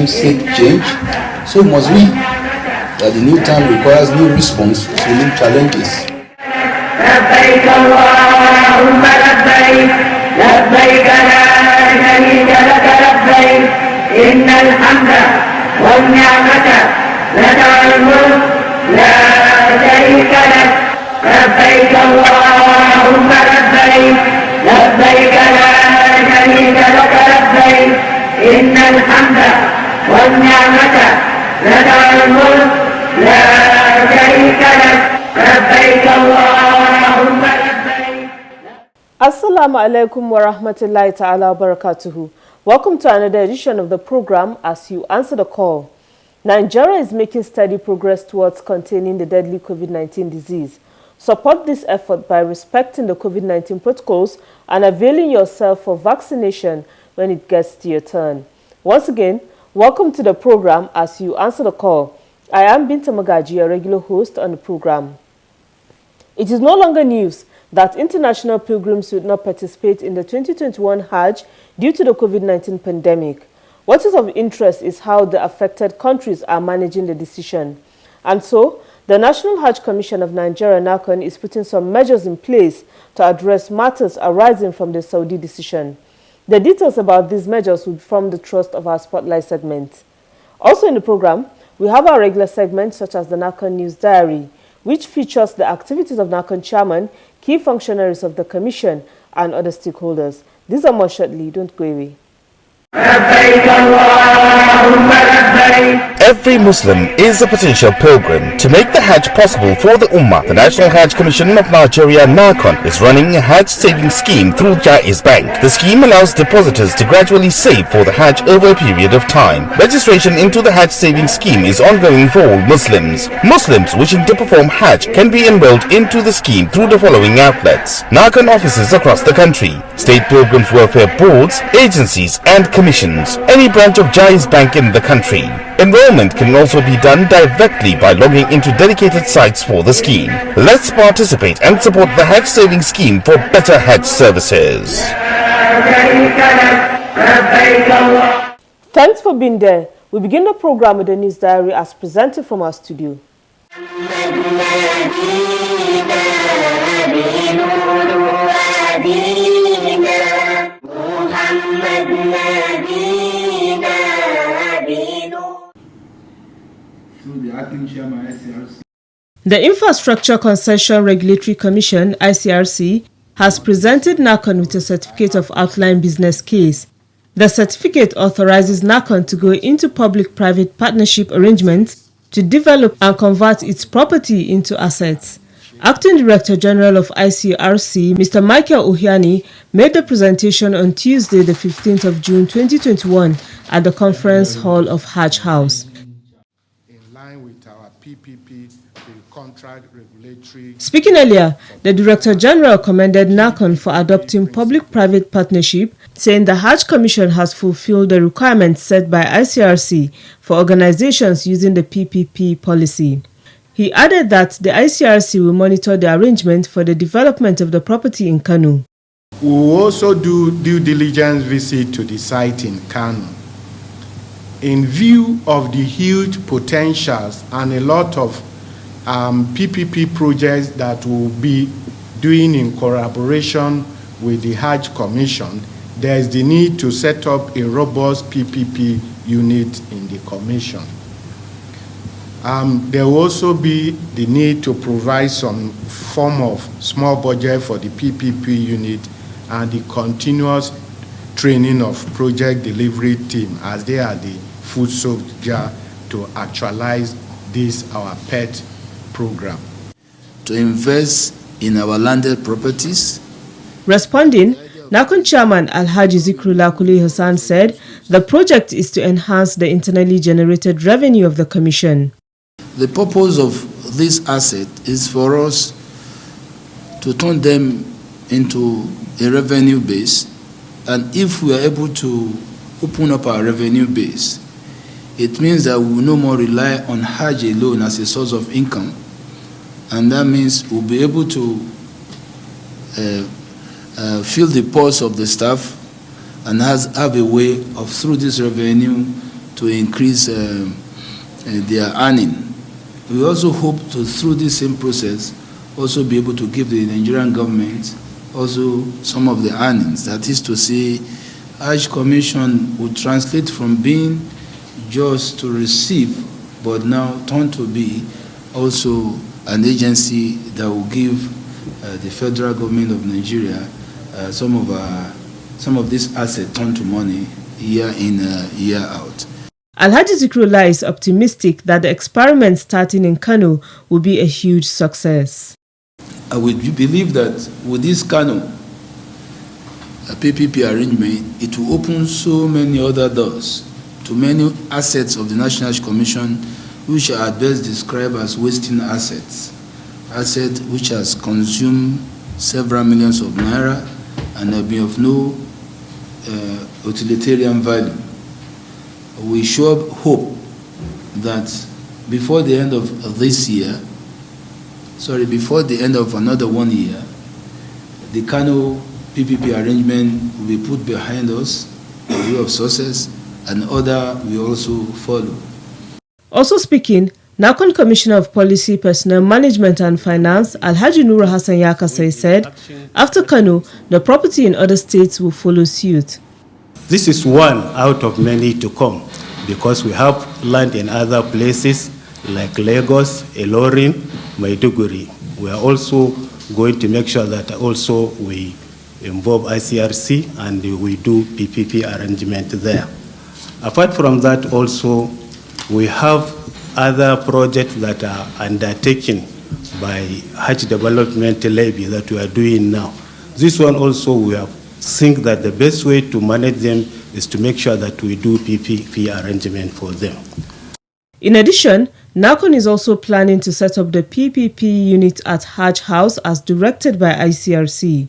times seek change, so must we, that the new time requires new response to new challenges. لبيك اللهم لبيك لبيك لا شريك لك لبيك إن الحمد والنعمة لك الملك لا شريك لك لبيك اللهم لبيك لبيك لا شريك لك لبيك إن الحمد والنعمة لك الملك لا شريك لك لبيك اللهم لبيك. Assalamu alaikum wa rahmatullahi ta'ala wa barakatuhu. Welcome to another edition of the program As You Answer the Call. Nigeria is making steady progress towards containing the deadly COVID-19 disease. Support this effort by respecting the COVID-19 protocols and availing yourself for vaccination when it gets to your turn. Once again, welcome to the program As You Answer the Call. I am Binta Magaji, a regular host on the program. It is no longer news that international pilgrims would not participate in the 2021 Hajj due to the COVID-19 pandemic. What is of interest is how the affected countries are managing the decision. And so, the National Hajj Commission of Nigeria, NACON, is putting some measures in place to address matters arising from the Saudi decision. The details about these measures would form the thrust of our Spotlight segment. Also in the program, we have our regular segments such as the NACON News Diary, which features the activities of NACON chairman, key functionaries of the commission, and other stakeholders. These are more shortly. Don't go away. Every Muslim is a potential pilgrim. To make the Hajj possible for the Ummah, the National Hajj Commission of Nigeria, NACON, is running a Hajj saving scheme through Jaiz Bank. The scheme allows depositors to gradually save for the Hajj over a period of time. Registration into the Hajj saving scheme is ongoing for all Muslims. Muslims wishing to perform Hajj can be enrolled into the scheme through the following outlets: NACON offices across the country, state pilgrims welfare boards, agencies and commissions, any branch of Jaiz Bank in the country. Enrollment can also be done directly by logging into dedicated sites for the scheme. Let's participate and support the Hajj saving scheme for better Hajj services. Thanks for being there. We begin the program with the news diary as presented from our studio. The Infrastructure Concession Regulatory Commission, ICRC, has presented NACON with a certificate of outline business case. The certificate authorizes NACON to go into public-private partnership arrangements to develop and convert its property into assets. Acting Director General of ICRC, Mr. Michael Ohiani, made the presentation on Tuesday, the 15th of June 2021 at the Conference Hall of Hajj House. Speaking earlier, the Director General commended NACON for adopting public-private partnership, saying the Hajj Commission has fulfilled the requirements set by ICRC for organizations using the PPP policy. He added that the ICRC will monitor the arrangement for the development of the property in Kano. We will also do due diligence visit to the site in Kano. In view of the huge potentials and a lot of PPP projects that we'll be doing in collaboration with the Hajj Commission, there is the need to set up a robust PPP unit in the Commission. There will also be the need to provide some form of small budget for the PPP unit and the continuous training of project delivery team as they are the food soldier to actualize this, our pet program. To invest in our landed properties. Responding, NACON chairman Alhaji Zikrullah Kuli Hassan said the project is to enhance the internally generated revenue of the commission. The purpose of this asset is for us to turn them into a revenue base, and if we are able to open up our revenue base, it means that we will no more rely on Hajj alone as a source of income, and that means we'll be able to fill the pulse of the staff and have a way of, through this revenue, to to increase their earning. We also hope to, through this same process, also be able to give the Nigerian government also some of the earnings. That is to say, Hajj Commission would translate from being just to receive, but now turn to be also an agency that will give the federal government of Nigeria some of this asset turned to money year in, year out. Alhaji Zikrullah is optimistic that the experiment starting in Kano will be a huge success. I would believe that with this Kano PPP arrangement, it will open so many other doors to many assets of the National Hajj Commission, which are at best described as wasting assets which has consumed several millions of naira and have been of no utilitarian value. We sure hope that before the end of this year, before the end of another 1 year, the Kano PPP arrangement will be put behind us, a way of success, and other will also follow. Also speaking, NACON Commissioner of Policy, Personnel Management and Finance, Alhaji Nura Hassan Yakasai said, after Kano, the property in other states will follow suit. This is one out of many to come, because we have land in other places like Lagos, Ilorin, Maiduguri. We are also going to make sure that also we involve ICRC and we do PPP arrangement there. Apart from that, also we have other projects that are undertaken by Hajj Development Levy that we are doing now. This one also we think that the best way to manage them is to make sure that we do PPP arrangement for them. In addition, NACON is also planning to set up the PPP unit at Hajj House as directed by ICRC.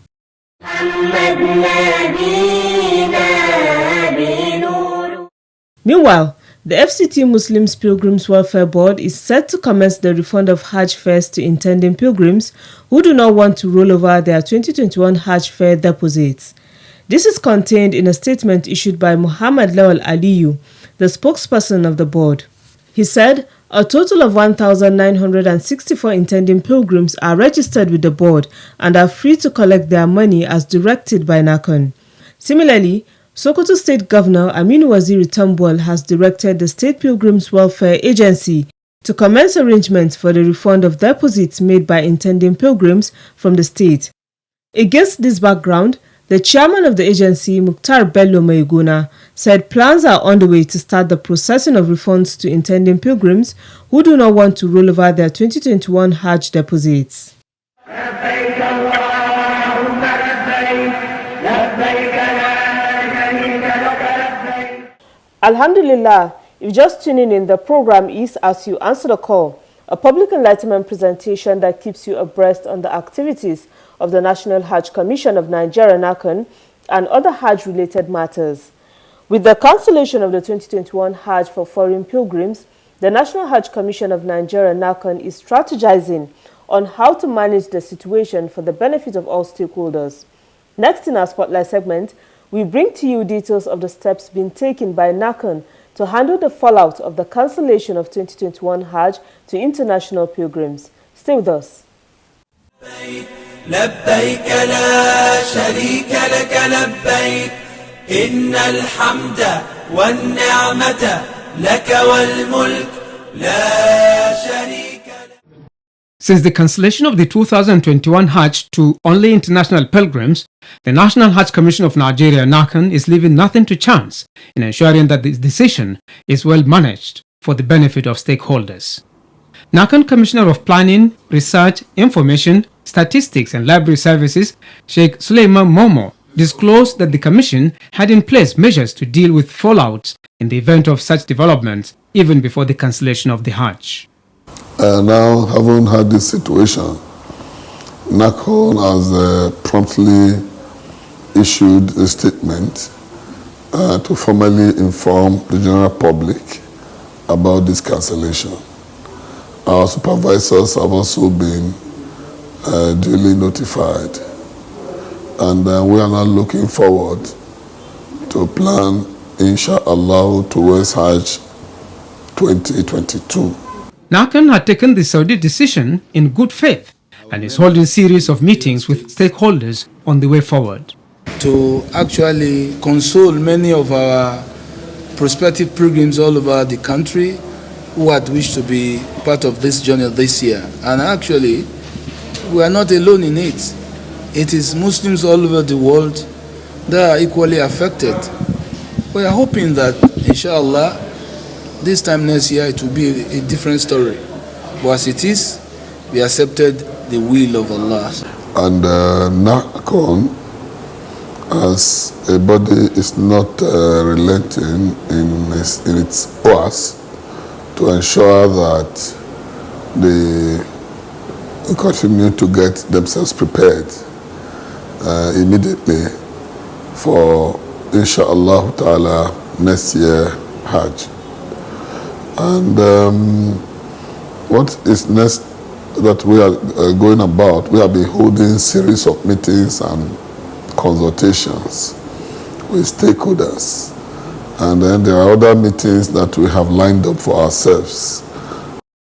Meanwhile, the FCT Muslims Pilgrims Welfare Board is set to commence the refund of Hajj fares to intending pilgrims who do not want to roll over their 2021 Hajj fare deposits. This is contained in a statement issued by Muhammad Lawal Aliyu, the spokesperson of the board. He said a total of 1,964 intending pilgrims are registered with the board and are free to collect their money as directed by NACON. Similarly, Sokoto State Governor Aminu Waziri Tambuwal has directed the State Pilgrims Welfare Agency to commence arrangements for the refund of deposits made by intending pilgrims from the state. Against this background, the chairman of the agency, Mukhtar Bello Maiguna, said plans are on the way to start the processing of refunds to intending pilgrims who do not want to roll over their 2021 Hajj deposits. Alhamdulillah, if just tuning in, the program is As You Answer the Call, a public enlightenment presentation that keeps you abreast on the activities of the National Hajj Commission of Nigeria, NACON, and other Hajj-related matters. With the cancellation of the 2021 Hajj for foreign pilgrims, the National Hajj Commission of Nigeria, NACON, is strategizing on how to manage the situation for the benefit of all stakeholders. Next in our Spotlight segment, we bring to you details of the steps being taken by NACON to handle the fallout of the cancellation of 2021 Hajj to international pilgrims. Stay with us. لبيك لا شريك لك لبيك إن الحمد والنعمة لك والملك لا شريك لك. Since the cancellation of the 2021 Hajj to only international pilgrims, the National Hajj Commission of Nigeria, NACON, is leaving nothing to chance in ensuring that this decision is well managed for the benefit of stakeholders. NACON Commissioner of Planning, Research, Information, Statistics and Library Services, Sheikh Suleiman Momo, disclosed that the Commission had in place measures to deal with fallouts in the event of such developments, even before the cancellation of the Hajj. Now, having had this situation, NACON has promptly issued a statement to formally inform the general public about this cancellation. Our supervisors have also been duly notified, and we are now looking forward to plan inshallah, towards Hajj 2022. NACAN had taken the Saudi decision in good faith and is holding a series of meetings with stakeholders on the way forward. To actually console many of our prospective pilgrims all over the country who had wished to be part of this journey this year. And actually, we are not alone in it. It is Muslims all over the world that are equally affected. We are hoping that, inshallah, this time next year it will be a different story. But as it is, we accepted the will of Allah. And NACAN, as a body, is not relenting in its course to ensure that they continue to get themselves prepared immediately for, inshallah ta'ala, next year Hajj. And what is next that we are going about, we have been holding series of meetings and consultations with stakeholders. And then there are other meetings that we have lined up for ourselves.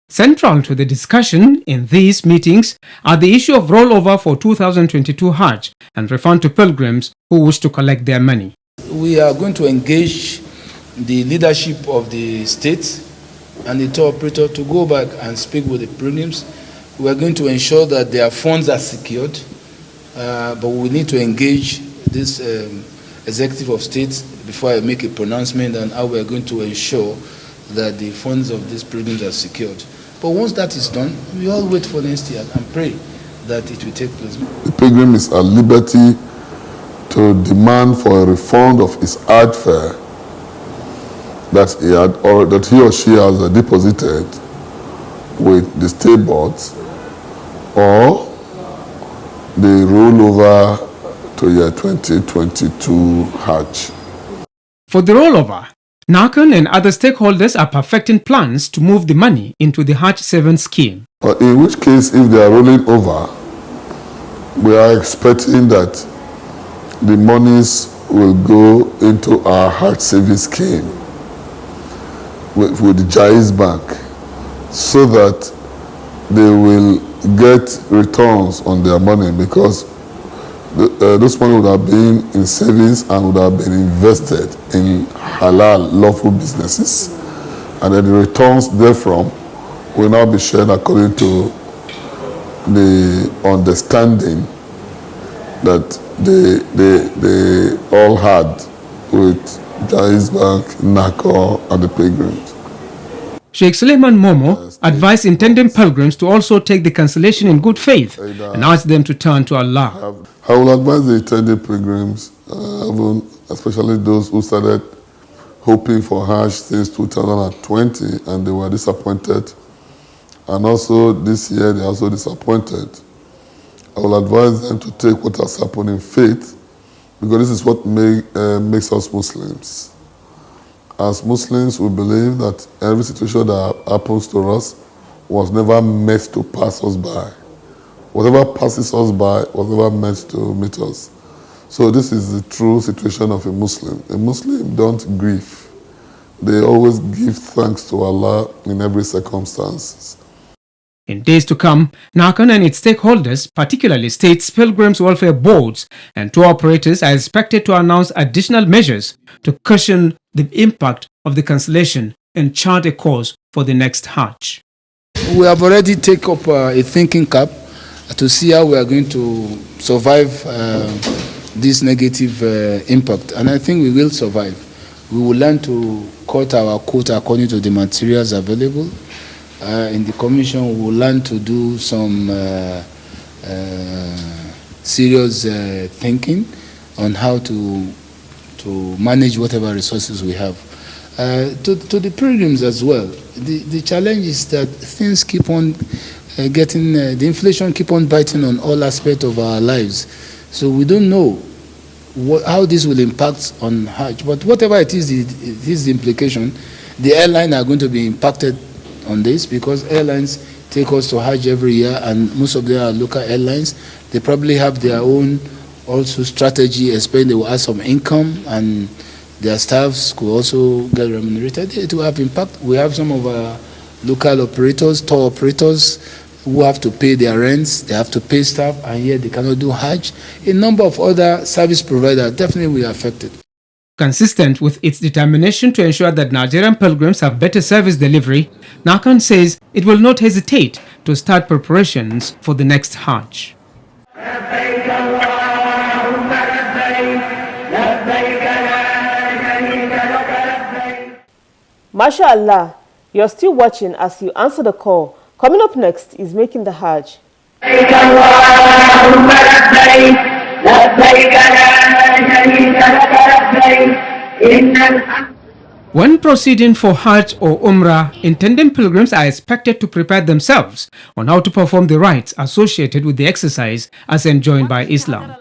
Central to the discussion in these meetings are the issue of rollover for 2022 Hajj and refund to pilgrims who wish to collect their money. We are going to engage the leadership of the state and the tour operator to go back and speak with the pilgrims. We are going to ensure that their funds are secured, but we need to engage this executive of state before I make a pronouncement on how we are going to ensure that the funds of these pilgrims are secured. But once that is done, we all wait for next year and pray that it will take place. The pilgrim is at liberty to demand for a refund of his Hajj fare that he had, or that he or she has deposited with the state boards, or the rollover to year 2022 Hajj. For the rollover, NACAN and other stakeholders are perfecting plans to move the money into the Hajj 7 scheme. But in which case, if they are rolling over, we are expecting that the monies will go into our Hajj savings scheme with the Jaiz Bank, so that they will get returns on their money, because this money would have been in savings and would have been invested in halal, lawful businesses, and then the returns therefrom will now be shared according to the understanding that they all had with Jaiz Bank, NACAN, and the pilgrims. Sheikh Suleiman Momo advised intending pilgrims to also take the cancellation in good faith and ask them to turn to Allah. I will advise the intending pilgrims, especially those who started hoping for Hajj since 2020 and they were disappointed, and also this year they are also disappointed. I will advise them to take what has happened in faith, because this is what makes us Muslims. As Muslims, we believe that every situation that happens to us was never meant to pass us by. Whatever passes us by was never meant to meet us. So this is the true situation of a Muslim. A Muslim don't grieve. They always give thanks to Allah in every circumstance. In days to come, NACAN and its stakeholders, particularly states, pilgrims' welfare boards, and tour operators are expected to announce additional measures to cushion the impact of the cancellation and chart a course for the next Hajj. We have already taken up a thinking cap to see how we are going to survive this negative impact, and I think we will survive. We will learn to cut our quota according to the materials available. In the commission, we will learn to do some serious thinking on how to manage whatever resources we have. To the pilgrims as well, the challenge is that things keep on the inflation keep on biting on all aspects of our lives. So we don't know how this will impact on Hajj. But whatever it is the implication, the airlines are going to be impacted on this, because airlines take us to Hajj every year, and most of them are local airlines. They probably have their own also strategy, especially they will add some income, and their staffs could also get remunerated, it will have impact. We have some of our local operators, tour operators, who have to pay their rents, they have to pay staff, and yet they cannot do Hajj. A number of other service providers definitely will be affected. Consistent with its determination to ensure that Nigerian pilgrims have better service delivery, NACON says it will not hesitate to start preparations for the next Hajj. MashaAllah, you're still watching as you answer the call. Coming up next is Making the Hajj. When proceeding for Hajj or Umrah, intending pilgrims are expected to prepare themselves on how to perform the rites associated with the exercise as enjoined by Islam.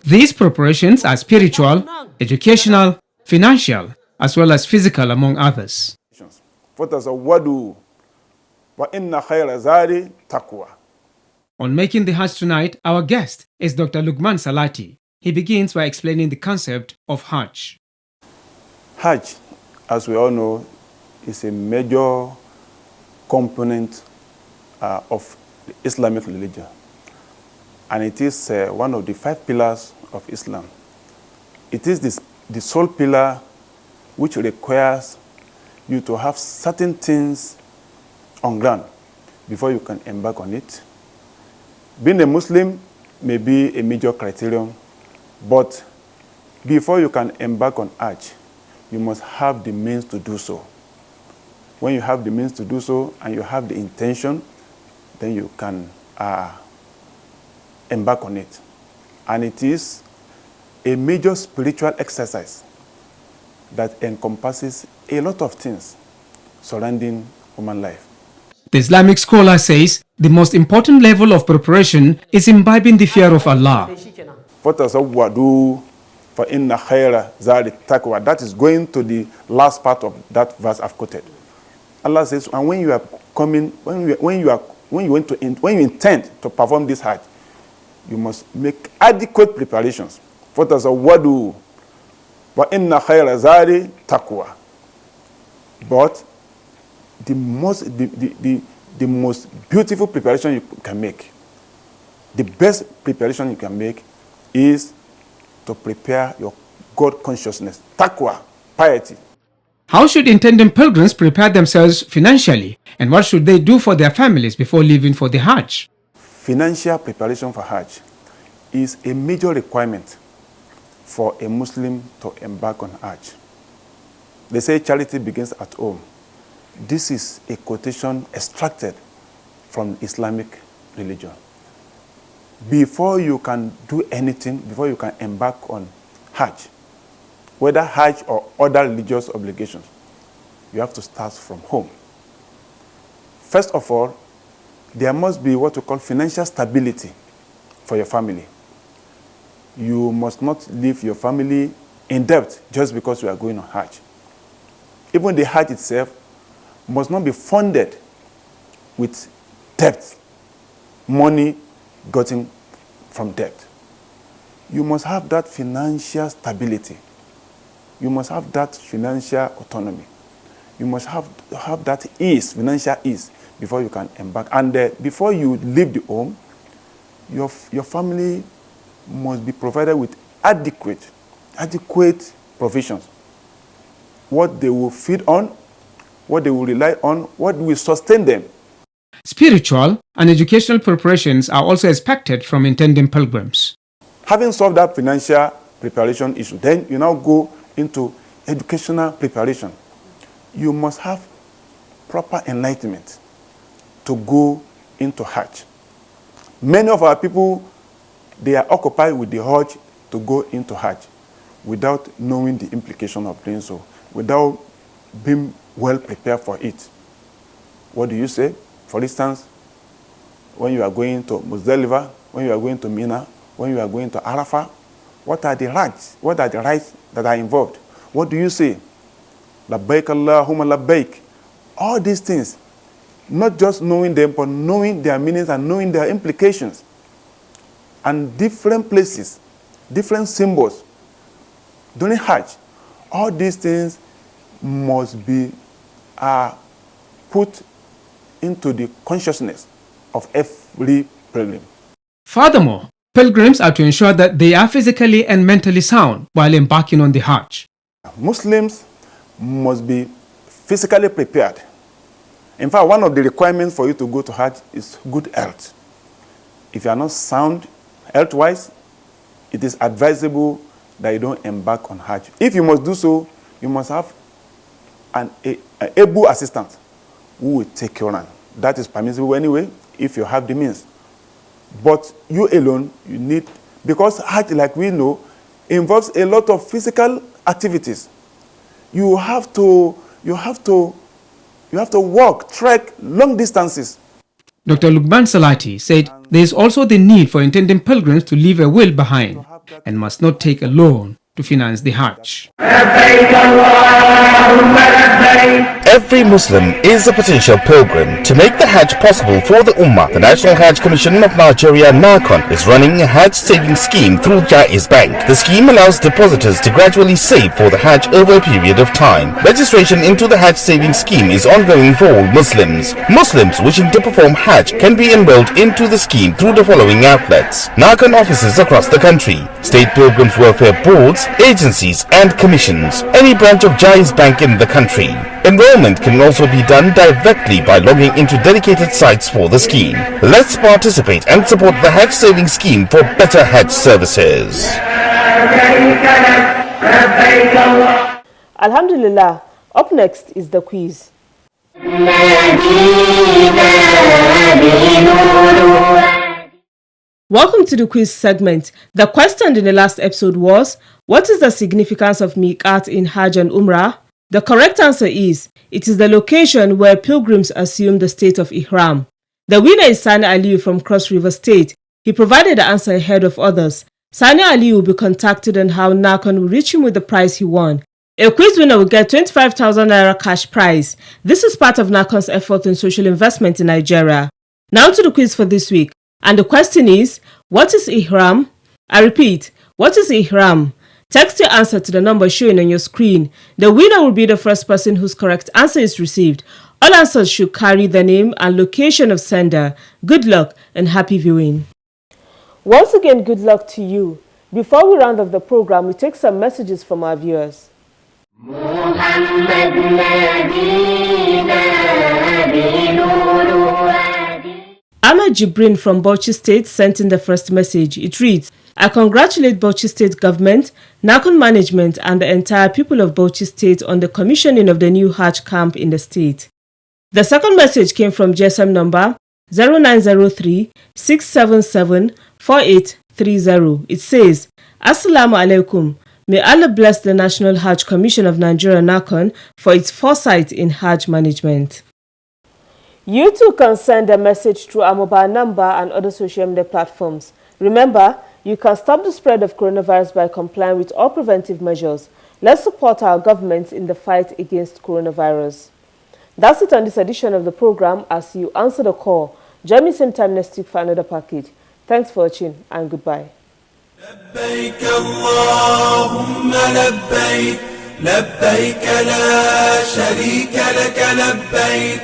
These preparations are spiritual, educational, financial, as well as physical, among others. On Making the Hajj tonight, our guest is Dr. Lukman Salati. He begins by explaining the concept of Hajj. Hajj, as we all know, is a major component of the Islamic religion. And it is one of the 5 pillars of Islam. It is the sole pillar which requires you to have certain things on ground before you can embark on it. Being a Muslim may be a major criterion, but before you can embark on Hajj, you must have the means to do so. When you have the means to do so and you have the intention, then you can embark on it. And it is a major spiritual exercise that encompasses a lot of things surrounding human life. The Islamic scholar says the most important level of preparation is imbibing the fear of Allah. That is going to the last part of that verse I've quoted. Allah says, and when you are coming, when you intend to perform this Hajj, you must make adequate preparations. But the most beautiful preparation you can make, the best preparation you can make, is to prepare your God consciousness, taqwa, piety. How should intending pilgrims prepare themselves financially, and what should they do for their families before leaving for the Hajj? Financial preparation for Hajj is a major requirement for a Muslim to embark on Hajj. They say charity begins at home. This is a quotation extracted from Islamic religion. Before you can do anything, before you can embark on Hajj, whether Hajj or other religious obligations, you have to start from home. First of all, there must be what we call financial stability for your family. You must not leave your family in debt just because you are going on Hajj. Even the Hajj itself must not be funded with debt, money gotten from debt. You must have that financial stability. You must have that financial autonomy. You must have that ease, financial ease, before you can embark. And before you leave the home, your family must be provided with adequate provisions. What they will feed on, what they will rely on, what will sustain them. Spiritual and educational preparations are also expected from intending pilgrims. Having solved that financial preparation issue, then you now go into educational preparation. You must have proper enlightenment to go into Hajj. Many of our people, they are occupied with the Hajj to go into Hajj without knowing the implication of doing so, without being well prepared for it. What do you say? For instance, when you are going to Muzdalifah, when you are going to Mina, when you are going to Arafah, what are the rights? What are the rights that are involved? What do you say? Labbaik Allahumma labbaik. All these things, not just knowing them, but knowing their meanings and knowing their implications. And different places, different symbols during Hajj All these things must be put into the consciousness of every pilgrim. Furthermore, pilgrims are to ensure that they are physically and mentally sound while embarking on the Hajj. Muslims must be physically prepared. In fact, one of the requirements for you to go to Hajj is good health. If you are not sound health-wise, it is advisable that you don't embark on Hajj. If you must do so, you must have an able assistant who will take your hand. That is permissible anyway, if you have the means. But you alone, you need, because Hajj, like we know, involves a lot of physical activities. You have to walk, trek long distances. Dr. Lukman Salati said there is also the need for intending pilgrims to leave a will behind and must not take a loan to finance the Hajj. Every Muslim is a potential pilgrim. To make the Hajj possible for the Ummah, the National Hajj Commission of Nigeria, NACON, is running a Hajj saving scheme through Jaiz Bank. The scheme allows depositors to gradually save for the Hajj over a period of time. Registration into the Hajj saving scheme is ongoing for all Muslims. Muslims wishing to perform Hajj can be enrolled into the scheme through the following outlets: NACON offices across the country, state pilgrims welfare boards, agencies and commissions, any branch of Jaiz Bank in the country. Enrollment can also be done directly by logging into dedicated sites for the scheme. Let's participate and support the Hajj saving scheme for better Hajj services. Alhamdulillah. Up next is the quiz. Welcome to the quiz segment. The question in the last episode was, what is the significance of Miqat in Hajj and Umrah? The correct answer is, it is the location where pilgrims assume the state of Ihram. The winner is Sani Aliyu from Cross River State. He provided the answer ahead of others. Sani Aliyu will be contacted on how NACON will reach him with the prize he won. A quiz winner will get 25,000 Naira cash prize. This is part of NACON's effort in social investment in Nigeria. Now to the quiz for this week. And the question is, what is Ihram? I repeat, what is Ihram? Text your answer to the number showing on your screen. The winner will be the first person whose correct answer is received. All answers should carry the name and location of sender. Good luck and happy viewing. Once again, good luck to you. Before we round off the program, we take some messages from our viewers. Ahmed Jibrin from Bauchi State sent in the first message. It reads, I congratulate Bauchi State government, NACON management and the entire people of Bauchi State on the commissioning of the new Hajj camp in the state. The second message came from GSM number 0903-677-4830. It says, Assalamu alaikum. May Allah bless the National Hajj Commission of Nigeria, NACON, for its foresight in Hajj management. You too can send a message through our mobile number and other social media platforms. Remember, you can stop the spread of coronavirus by complying with all preventive measures. Let's support our government in the fight against coronavirus. That's it on this edition of the program. As you answer the call, join me same time next week for another package. Thanks for watching and goodbye. لبيك اللهم لبيك لبيك لا شريك لك لبيك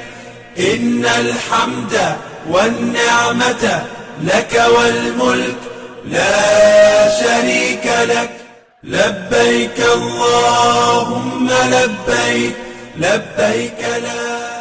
إن الحمد والنعمة لك والملك لا شريك لك لبيك اللهم لبيك لبيك لا